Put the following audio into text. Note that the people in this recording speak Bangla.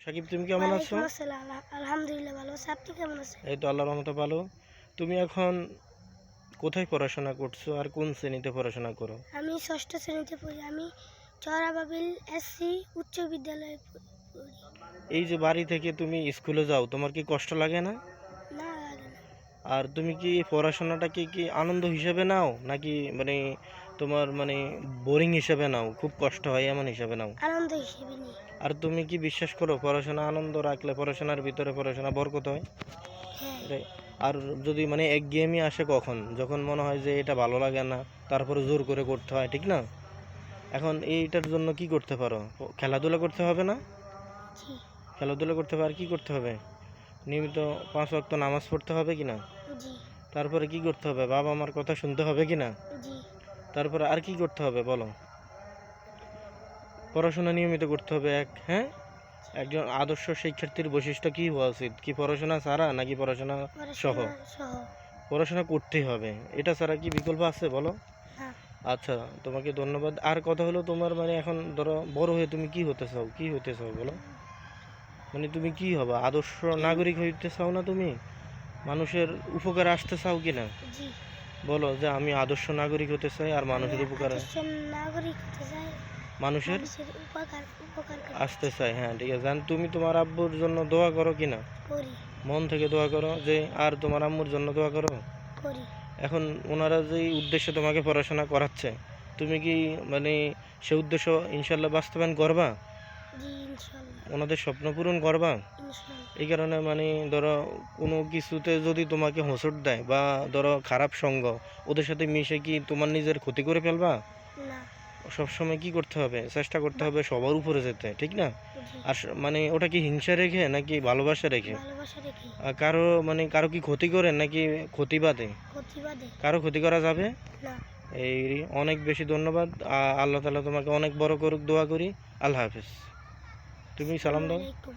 সাকিব, তুমি কেমন আছো? ওয়ালাইকুম আসসালাম। আলহামদুলিল্লাহ ভালো আছি। আপনি কেমন আছেন? এই তো আল্লাহর রহমতে ভালো। তুমি এখন কোথায় পড়াশোনা করছো আর কোন শ্রেণীতে পড়াশোনা করো? আমি ষষ্ঠ শ্রেণীতে পড়ি। আমি চরাবাবিল এসসি উচ্চ বিদ্যালয়ে পড়ি। এই যে বাড়ি থেকে তুমি স্কুলে যাও, তোমার কি কষ্ট লাগে না? না, লাগে না। আর তুমি কি পড়াশোনাটাকে কি আনন্দ হিসেবে নাও, নাকি মানে তোমার মানে বোরিং হিসেবে নাও, খুব কষ্ট হয় এমন হিসেবে নাও? আনন্দ হিসেবে নিই। আর তুমি কি বিশ্বাস করো পড়াশোনা আনন্দ রাখলে পড়াশোনার ভিতরে পড়াশোনা বরকত হয়? হ্যাঁ, আর যদি মানে একঘেয়েমি আসে কখন, যখন মনে হয় যে এটা ভালো লাগে না, তারপরে জোর করে করতে হয়, ঠিক না? এখন এইটার জন্য কি করতে পারো? খেলাধুলা করতে হবে না? জি, খেলাধুলা করতে হবে, আর কি করতে হবে? নিয়মিত 5 ওয়াক্ত নামাজ পড়তে হবে কি না? জি, তারপরে কি করতে হবে? বাবা মার কথা শুনতে হবে কি না? জি, তারপরে আর কি করতে হবে বলো? পড়াশোনা নিয়মিত করতে হবে হ্যাঁ? একজন আদর্শ শিক্ষার্থীর বৈশিষ্ট্য কি হওয়া উচিত? কি পড়াশোনা ছাড়া নাকি পড়াশোনা সহ? পড়াশোনা সহ। পড়াশোনা করতেই হবে, এটা ছাড়া কি বিকল্প আছে বলো? না, আচ্ছা, তোমাকে ধন্যবাদ। আর কথা হলো, তোমার মানে এখন ধরো বড় হয়ে তুমি কি হতে চাও, কি হতে চাও বলো? মানে তুমি কি হবা, আদর্শ নাগরিক হইতে চাও না তুমি? মানুষের উপকারে আসতে চাও কি না? জি, বলো যে আমি আদর্শ নাগরিক হতে চাই আর আমি মানুষের উপকারে, আদর্শ নাগরিক হতে চাই। মানুষের মানুষের উপকার করতে আসতে চাই। চাই। হ্যাঁ, ঠিক আছে। আর তুমি তোমার আব্বুর জন্য দোয়া করো কি না? করি, মন থেকে দোয়া করো যে, আর তোমার আম্মুর জন্য দোয়া করো। করি। এখন ওনারা যেই উদ্দেশ্যে তোমাকে পড়াশোনা করাচ্ছে, তুমি কি মানে সে উদ্দেশ্য ইনশাল্লাহ বাস্তবায়ন করবা? জি, ইনশাল্লাহ। ওনাদের স্বপ্ন পূরণ করবা? ইনশাল্লাহ। এই কারণে মানে ধরো কোনো কিছুতে যদি তোমাকে হোঁচট দেয় বা ধরো খারাপ সঙ্গ, ওদের সাথে মিশে কি তোমার নিজের ক্ষতি করে ফেলবা? না, সবসময় কি করতে হবে? চেষ্টা করতে হবে সবার উপরে যেতে, ঠিক না? জি, আর মানে ওটা কি হিংসা রেখে নাকি ভালোবাসা রেখে? ভালোবাসা রেখে। কারো মানে কারো কি ক্ষতি করে নাকি ক্ষতি বাদে? প্রতিবাদে। কারো ক্ষতি করা যাবে? না। এই অনেক বেশি ধন্যবাদ। আল্লাহ তাআলা তোমাকে অনেক বড় করুক, দোয়া করি। আল্লাহ হাফেজ। তুমি সালাম আসসালামু দাও। আলাইকুম।